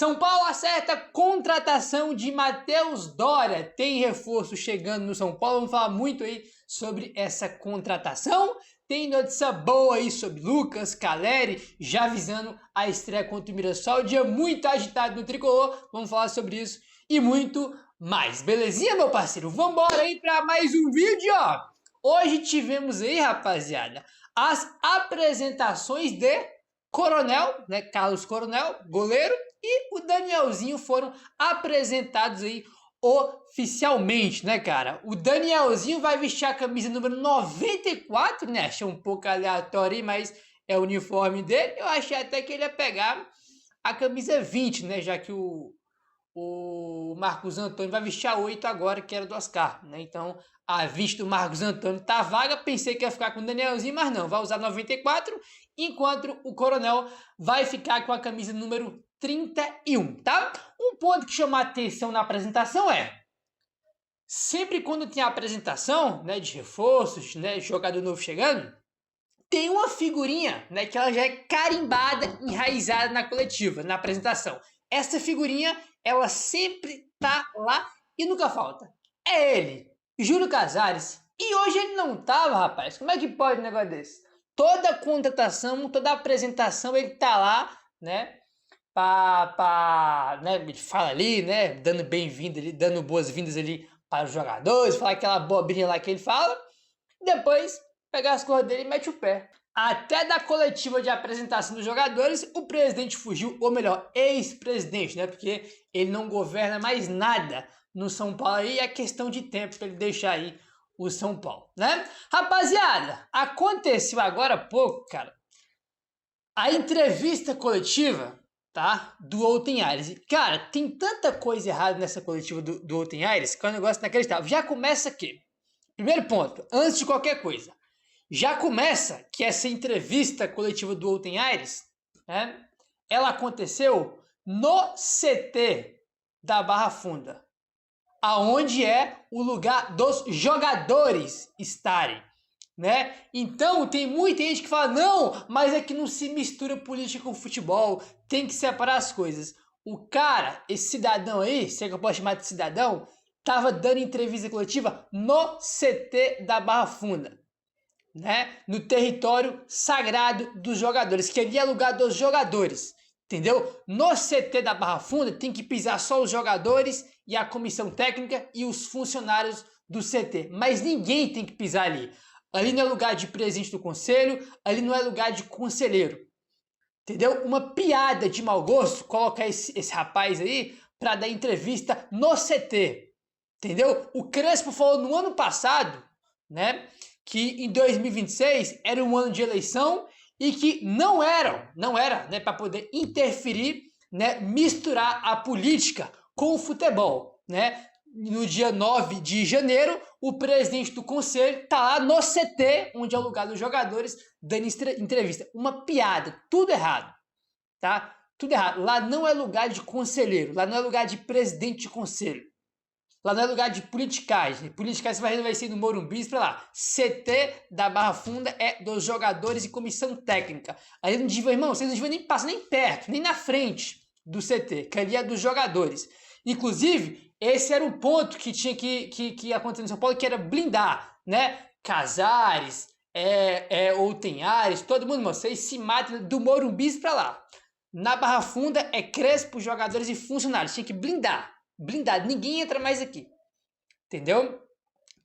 São Paulo acerta contratação de Matheus Doria. Tem reforço chegando no São Paulo. Vamos falar muito aí sobre essa contratação. Tem notícia boa aí sobre Lucas Caleri, já visando a estreia contra o Mirassol. Dia muito agitado no Tricolor. Vamos falar sobre isso e muito mais. Belezinha, meu parceiro? Vambora aí para mais um vídeo, ó. Hoje tivemos aí, rapaziada, as apresentações de Coronel, né? Carlos Coronel, goleiro, e o Danielzinho foram apresentados aí oficialmente, né, cara? O Danielzinho vai vestir a camisa número 94, né? Achei um pouco aleatório aí, mas é o uniforme dele. Eu achei até que ele ia pegar a camisa 20, né? Já que o Marcos Antônio vai vestir a 8 agora, que era do Oscar, né? Então, a 20 do Marcos Antônio tá vaga. Pensei que ia ficar com o Danielzinho, mas não. Vai usar 94, enquanto o Coronel vai ficar com a camisa número 31, tá? Um ponto que chamou a atenção na apresentação é: sempre quando tem a apresentação, né, de reforços, né, jogador novo chegando, tem uma figurinha, né, que ela já é carimbada, enraizada na coletiva, na apresentação. Essa figurinha, ela sempre tá lá e nunca falta. É ele, Júlio Casares. E hoje ele não tava, rapaz. Como é que pode um negócio desse? Toda contratação, toda apresentação, ele tá lá, né? Né, ele fala ali, né? Dando bem-vindo ali, dando boas-vindas ali para os jogadores, falar aquela bobrinha lá que ele fala. Depois, pegar as coisas dele e mete o pé. Até da coletiva de apresentação dos jogadores, o presidente fugiu, ou melhor, ex-presidente, né? Porque ele não governa mais nada no São Paulo aí, é questão de tempo para ele deixar aí o São Paulo, né? Rapaziada, aconteceu agora há pouco, cara, a entrevista coletiva, tá? Do Outen Aires. Cara, tem tanta coisa errada nessa coletiva do Outen Aires que é um negócio inacreditável. Já começa aqui. Primeiro ponto, antes de qualquer coisa. Já começa que essa entrevista coletiva do Outen Aires, né? Ela aconteceu no CT da Barra Funda, aonde é o lugar dos jogadores estarem, né? Então tem muita gente que fala: não, mas é que não se mistura política com futebol, tem que separar as coisas. O cara, esse cidadão aí, se é que eu posso chamar de cidadão, tava dando entrevista coletiva no CT da Barra Funda, né? No território sagrado dos jogadores, que ali é lugar dos jogadores, entendeu? No CT da Barra Funda tem que pisar só os jogadores e a comissão técnica e os funcionários do CT, mas ninguém tem que pisar ali. Ali não é lugar de presidente do conselho, ali não é lugar de conselheiro, entendeu? Uma piada de mau gosto colocar esse rapaz aí para dar entrevista no CT, entendeu? O Crespo falou no ano passado, né, que em 2026 era um ano de eleição e que não era, né, para poder interferir, né, misturar a política com o futebol, né? No dia 9 de janeiro, o presidente do conselho tá lá no CT, onde é o lugar dos jogadores, dando entrevista. Uma piada, tudo errado, tá? Tudo errado. Lá não é lugar de conselheiro, lá não é lugar de presidente de conselho. Lá não é lugar de politicagem. Politicagem vai ser no Morumbi, pra lá. CT da Barra Funda é dos jogadores e comissão técnica. Aí não devia, irmão, vocês não deviam nem passar nem perto, nem na frente do CT, que ali é dos jogadores. Inclusive, esse era um ponto que tinha que acontecer no São Paulo, que era blindar, né? Casares, Outen Aires, todo mundo, irmão, vocês se matam do Morumbi pra lá. Na Barra Funda é Crespo, jogadores e funcionários. Tinha que blindar. Blindado, ninguém entra mais aqui, entendeu?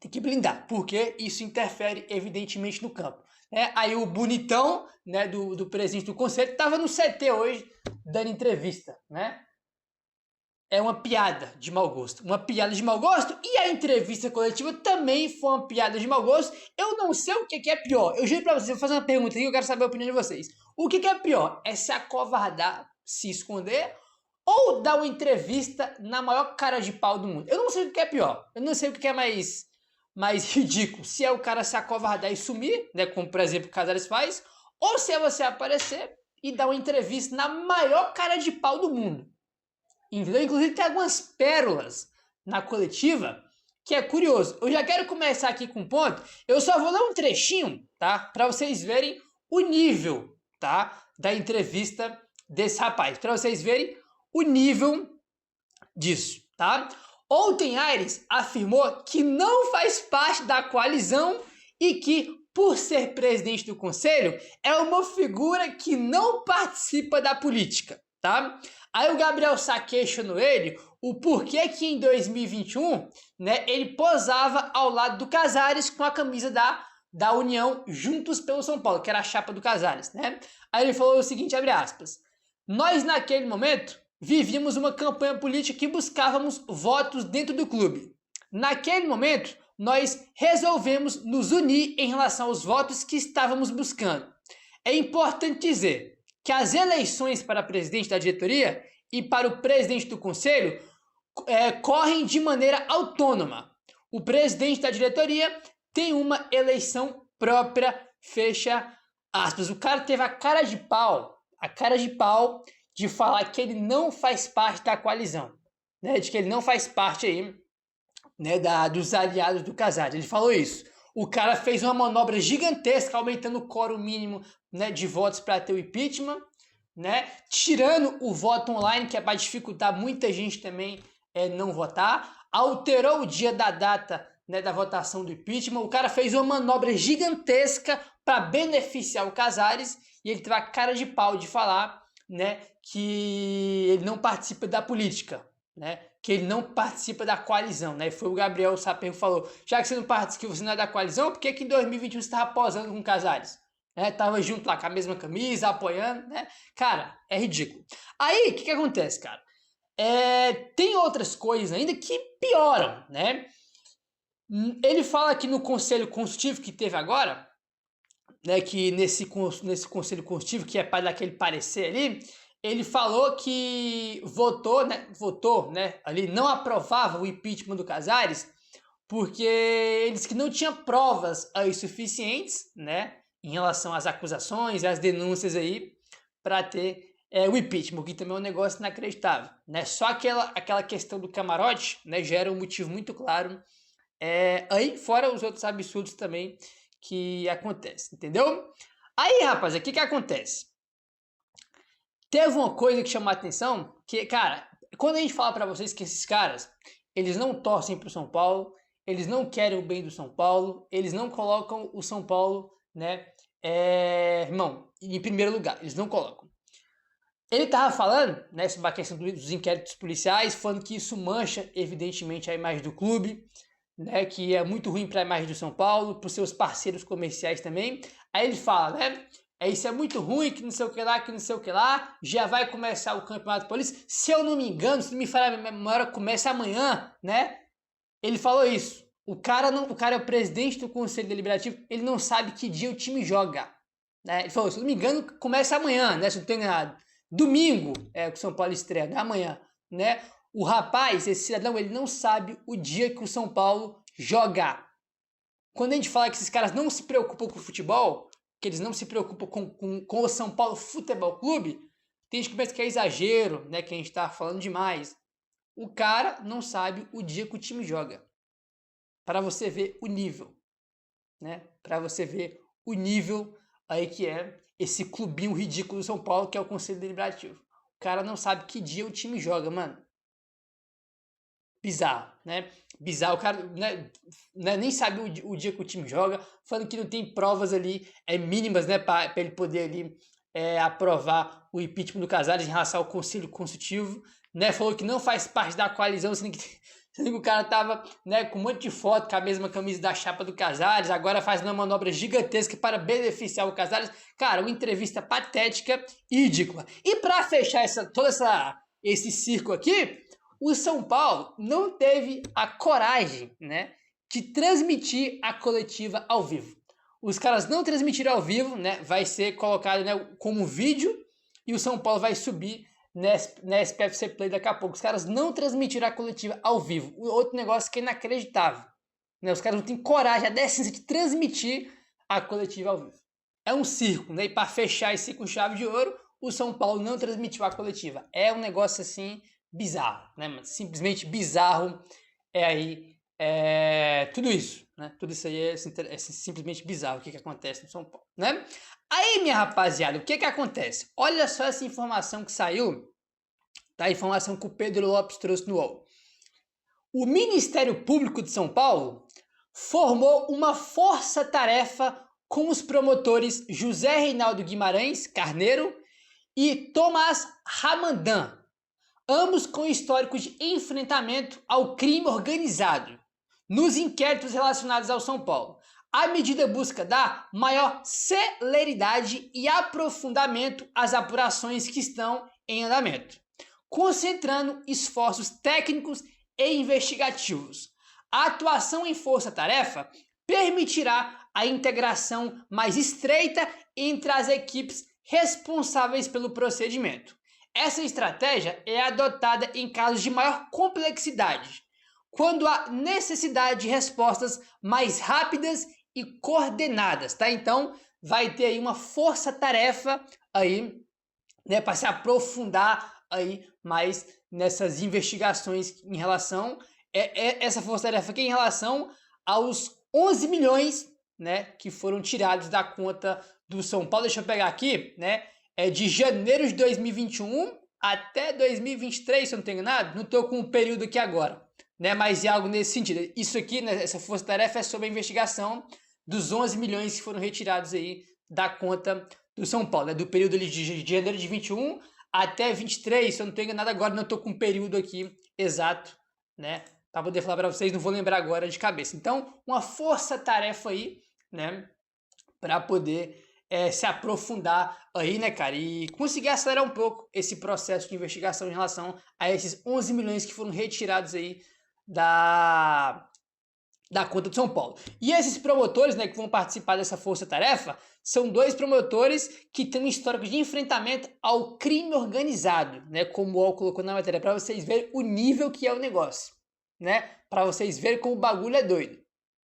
Tem que blindar, porque isso interfere evidentemente no campo, né? Aí o bonitão, né, do presidente do conselho estava no CT hoje dando entrevista, né? É uma piada de mau gosto, e a entrevista coletiva também foi uma piada de mau gosto. Eu não sei o que é pior, eu juro pra vocês, eu vou fazer uma pergunta aqui que eu quero saber a opinião de vocês. O que é pior? É se acovardar, se esconder, ou dar uma entrevista na maior cara de pau do mundo? Eu não sei o que é pior. Eu não sei o que é mais ridículo. Se é o cara se acovardar e sumir, né, como por exemplo o Casares faz, ou se é você aparecer e dar uma entrevista na maior cara de pau do mundo. Entendeu? Inclusive tem algumas pérolas na coletiva que é curioso. Eu já quero começar aqui com um ponto. Eu só vou ler um trechinho, tá? Para vocês verem o nível, tá, da entrevista desse rapaz. Para vocês verem o nível disso, tá? Ontem Aires afirmou que não faz parte da coalizão e que, por ser presidente do conselho, é uma figura que não participa da política, tá? Aí o Gabriel Sá questionou ele o porquê que em 2021, né, ele posava ao lado do Casares com a camisa da União Juntos pelo São Paulo, que era a chapa do Casares, né? Aí ele falou o seguinte, abre aspas, nós naquele momento vivíamos uma campanha política que buscávamos votos dentro do clube. Naquele momento, nós resolvemos nos unir em relação aos votos que estávamos buscando. É importante dizer que as eleições para presidente da diretoria e para o presidente do conselho correm de maneira autônoma. O presidente da diretoria tem uma eleição própria, fecha aspas. O cara teve a cara de pau de falar que ele não faz parte da coalizão, né? De que ele não faz parte aí, né, dos aliados do Casares. Ele falou isso. O cara fez uma manobra gigantesca, aumentando o quórum mínimo, né, de votos para ter o impeachment, né? Tirando o voto online, que é para dificultar muita gente também não votar. Alterou o dia da data, né, da votação do impeachment. O cara fez uma manobra gigantesca para beneficiar o Casares e ele teve a cara de pau de falar, né, que ele não participa da política, né, que ele não participa da coalizão, né, foi o Gabriel Saper que falou, já que você não participa, que você não é da coalizão, por que em 2021 você estava posando com o Casares? Tava junto lá com a mesma camisa, apoiando, né, cara, é ridículo. Aí, o que acontece, cara? Tem outras coisas ainda que pioram, né, ele fala que no conselho consultivo que teve agora, né, que nesse conselho consultivo, que é para dar aquele parecer ali, ele falou que votou, né, ali não aprovava o impeachment do Casares, porque ele disse que não tinha provas aí suficientes, né, em relação às acusações e às denúncias aí, para ter o impeachment, que também é um negócio inacreditável, né, só aquela questão do camarote, né, já era um motivo muito claro, aí fora os outros absurdos também que acontece, entendeu? Aí, rapaz, o que acontece? Teve uma coisa que chamou a atenção, que, cara, quando a gente fala pra vocês que esses caras, eles não torcem pro São Paulo, eles não querem o bem do São Paulo, eles não colocam o São Paulo, né, irmão, em primeiro lugar, eles não colocam. Ele tava falando, né, sobre a questão dos inquéritos policiais, falando que isso mancha, evidentemente, a imagem do clube, né, que é muito ruim para a imagem do São Paulo, para os seus parceiros comerciais também. Aí ele fala, né, isso é muito ruim, que não sei o que lá, que não sei o que lá, já vai começar o Campeonato Paulista. Se eu não me engano, se não me falha a memória, começa amanhã, né? Ele falou isso. O cara é o presidente do Conselho Deliberativo, ele não sabe que dia o time joga, né? Ele falou, se eu não me engano, começa amanhã, né, se eu não tenho enganado. Domingo que o São Paulo estreia, não é amanhã, né? O rapaz, esse cidadão, ele não sabe o dia que o São Paulo joga. Quando a gente fala que esses caras não se preocupam com o futebol, que eles não se preocupam com o São Paulo Futebol Clube, tem gente que pensa que é exagero, né, que a gente tá falando demais. O cara não sabe o dia que o time joga. Para você ver o nível, né? Para você ver o nível aí que é esse clubinho ridículo do São Paulo, que é o Conselho Deliberativo. O cara não sabe que dia o time joga, mano. Bizarro, né? Bizarro, o cara nem sabe o dia que o time joga, falando que não tem provas ali mínimas, né, para ele poder ali aprovar o impeachment do Casares em relação ao Conselho Consultivo, né? Falou que não faz parte da coalizão, sendo que o cara tava, né, com um monte de foto com a mesma camisa da chapa do Casares, agora faz uma manobra gigantesca para beneficiar o Casares. Cara, uma entrevista patética e ridícula. E para fechar esse circo aqui, o São Paulo não teve a coragem, né, de transmitir a coletiva ao vivo. Os caras não transmitiram ao vivo, né, vai ser colocado, né, como vídeo e o São Paulo vai subir na SPFC Play daqui a pouco. Os caras não transmitiram a coletiva ao vivo. Outro negócio que é inacreditável, né, os caras não têm coragem, a decência de transmitir a coletiva ao vivo. É um circo, né, e para fechar esse com chave de ouro, o São Paulo não transmitiu a coletiva. É um negócio assim bizarro, né? Simplesmente bizarro tudo isso, né? Tudo isso aí é simplesmente bizarro o que acontece no São Paulo, né? Aí, minha rapaziada, o que acontece? Olha só essa informação que saiu Tá? A informação que o Pedro Lopes trouxe no UOL. O Ministério Público de São Paulo formou uma força-tarefa com os promotores José Reinaldo Guimarães Carneiro e Tomás Ramandan, ambos com histórico de enfrentamento ao crime organizado, nos inquéritos relacionados ao São Paulo. A medida busca dar maior celeridade e aprofundamento às apurações que estão em andamento, concentrando esforços técnicos e investigativos. A atuação em força-tarefa permitirá a integração mais estreita entre as equipes responsáveis pelo procedimento. Essa estratégia é adotada em casos de maior complexidade, quando há necessidade de respostas mais rápidas e coordenadas, tá? Então, vai ter aí uma força-tarefa aí, né, para se aprofundar aí mais nessas investigações em relação essa força-tarefa aqui em relação aos 11 milhões, né, que foram tirados da conta do São Paulo. Deixa eu pegar aqui, né? É de janeiro de 2021 até 2023, se eu não tenho nada. Não estou com o período aqui agora, né? Mas é algo nesse sentido. Isso aqui, né, essa força-tarefa é sobre a investigação dos 11 milhões que foram retirados aí da conta do São Paulo, né? Do período ali de janeiro de 21 até 23, se eu não estou enganado agora, não estou com o período aqui exato, né? Para poder falar para vocês, não vou lembrar agora de cabeça. Então, uma força-tarefa aí, né? Para poder se aprofundar aí, né, cara? E conseguir acelerar um pouco esse processo de investigação em relação a esses 11 milhões que foram retirados aí da conta do São Paulo. E esses promotores, né, que vão participar dessa força-tarefa, são dois promotores que têm um histórico de enfrentamento ao crime organizado, né, como o UOL colocou na matéria, para vocês verem o nível que é o negócio, né, para vocês verem como o bagulho é doido,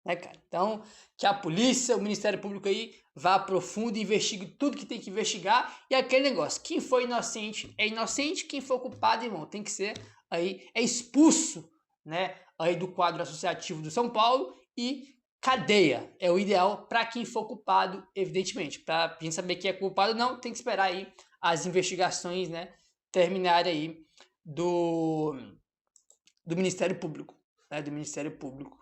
né, cara? Então, que a polícia, o Ministério Público aí, vá a profundo e investigue tudo que tem que investigar, e aquele negócio, quem for inocente é inocente, quem for culpado, irmão, tem que ser aí, é expulso, né, aí do quadro associativo do São Paulo, e cadeia é o ideal para quem for culpado, evidentemente. Para quem saber que é culpado não, tem que esperar aí as investigações, né, terminarem aí do Ministério Público, né, do Ministério Público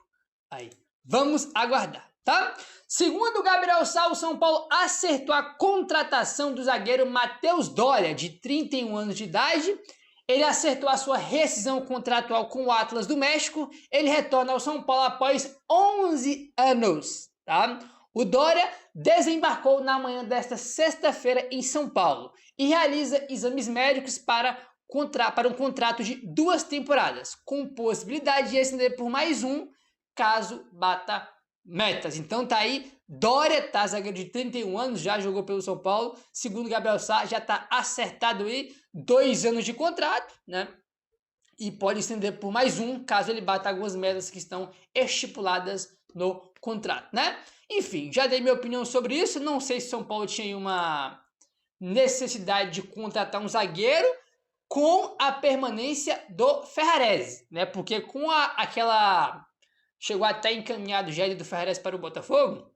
aí. Vamos aguardar, tá? Segundo o Gabriel Sá, o São Paulo acertou a contratação do zagueiro Matheus Doria, de 31 anos de idade. Ele acertou a sua rescisão contratual com o Atlas do México. Ele retorna ao São Paulo após 11 anos, tá? O Doria desembarcou na manhã desta sexta-feira em São Paulo e realiza exames médicos para um contrato de 2 temporadas, com possibilidade de estender por mais um, caso bata metas. Então tá aí, Doria, tá, zagueiro de 31 anos, já jogou pelo São Paulo, segundo Gabriel Sá, já tá acertado aí, 2 anos de contrato, né, e pode estender por mais um, caso ele bata algumas metas que estão estipuladas no contrato, né. Enfim, já dei minha opinião sobre isso, não sei se São Paulo tinha uma necessidade de contratar um zagueiro com a permanência do Ferrarese, né, porque com aquela... Chegou até encaminhado já do Ferrarese para o Botafogo,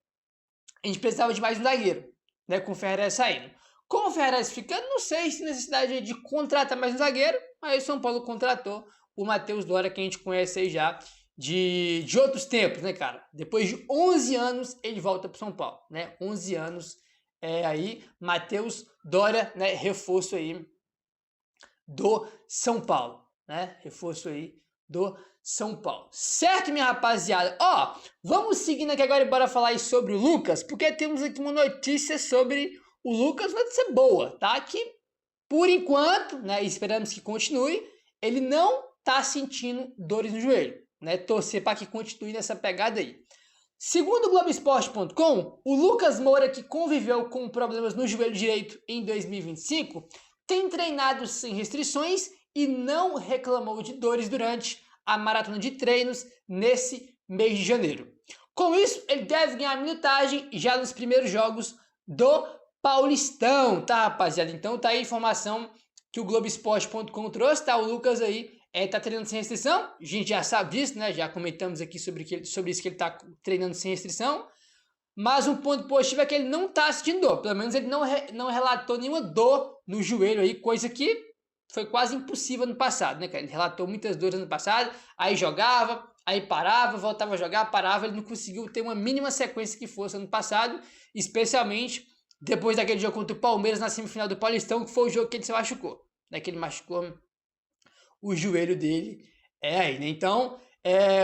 a gente precisava de mais um zagueiro, né, com o Ferrarese saindo. Com o Ferrarese ficando, não sei se necessidade de contratar mais um zagueiro, mas o São Paulo contratou o Matheus Doria, que a gente conhece aí já de outros tempos, né, cara? Depois de 11 anos, ele volta para o São Paulo, né? 11 anos aí, Matheus Doria, né, reforço aí do São Paulo, né? Reforço aí do São Paulo. Certo, minha rapaziada? Ó, vamos seguindo aqui agora e bora falar aí sobre o Lucas, porque temos aqui uma notícia sobre o Lucas, notícia boa, tá? Que, por enquanto, né, esperamos que continue, ele não tá sentindo dores no joelho, né? Torcer para que continue nessa pegada aí. Segundo o Globoesporte.com, o Lucas Moura, que conviveu com problemas no joelho direito em 2025, tem treinado sem restrições e não reclamou de dores durante a maratona de treinos nesse mês de janeiro. Com isso, ele deve ganhar minutagem já nos primeiros jogos do Paulistão, tá, rapaziada? Então tá aí a informação que o Globoesporte.com trouxe, tá? O Lucas aí tá treinando sem restrição, a gente já sabe disso, né? Já comentamos aqui sobre isso, que ele tá treinando sem restrição. Mas um ponto positivo é que ele não tá sentindo dor, pelo menos ele não relatou nenhuma dor no joelho aí, coisa que foi quase impossível no passado, né, cara? Ele relatou muitas dores no passado, aí jogava, aí parava, voltava a jogar, parava, ele não conseguiu ter uma mínima sequência que fosse ano passado, especialmente depois daquele jogo contra o Palmeiras na semifinal do Paulistão, que foi o jogo que ele se machucou, né? Que ele machucou o joelho dele, aí, né? Então,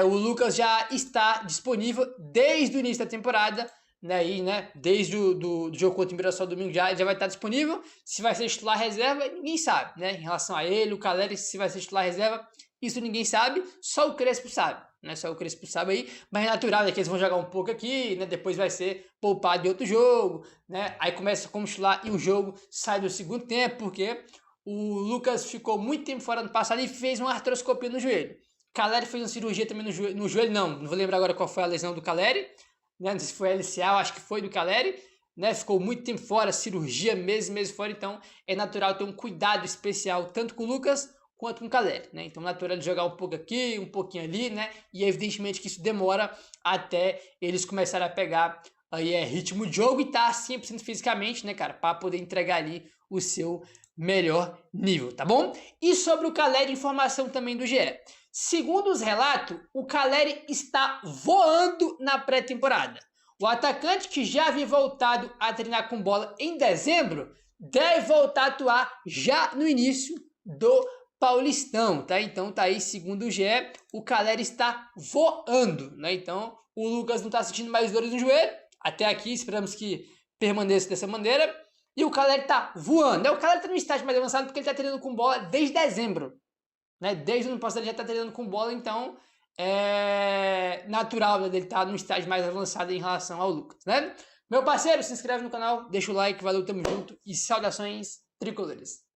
o Lucas já está disponível desde o início da temporada, né, aí, né, desde do jogo contra o Mirassol domingo já vai estar disponível. Se vai ser titular reserva, ninguém sabe, né, em relação a ele, o Caleri, se vai ser titular reserva, isso ninguém sabe, só o Crespo sabe, né, só o Crespo sabe aí, mas é natural, né, que eles vão jogar um pouco aqui, né, depois vai ser poupado em outro jogo, né, aí começa como titular e o jogo sai do segundo tempo, porque o Lucas ficou muito tempo fora no passado e fez uma artroscopia no joelho. Caleri fez uma cirurgia também no joelho, não vou lembrar agora qual foi a lesão do Caleri, né? Não sei se foi LCA, acho que foi do Caleri, né? Ficou muito tempo fora, cirurgia meses fora, então é natural ter um cuidado especial tanto com o Lucas quanto com o Caleri, né? Então é natural jogar um pouco aqui, um pouquinho ali, né? E evidentemente que isso demora até eles começarem a pegar aí ritmo de jogo e tá 100% fisicamente, né, cara, para poder entregar ali o seu melhor nível, tá bom? E sobre o Caleri, informação também do GE. Segundo os relatos, o Caleri está voando na pré-temporada. O atacante, que já havia voltado a treinar com bola em dezembro, deve voltar a atuar já no início do Paulistão, tá? Então tá aí, segundo o GE, o Caleri está voando, né? Então o Lucas não está sentindo mais dores no joelho. Até aqui, esperamos que permaneça dessa maneira. E o Caleri tá voando, né? O Caleri tá no estágio mais avançado porque ele tá treinando com bola desde dezembro, né? Desde o ano passado ele já tá treinando com bola, então é natural, né, dele estar no estágio mais avançado em relação ao Lucas, né? Meu parceiro, se inscreve no canal, deixa o like, valeu, tamo junto e saudações tricolores.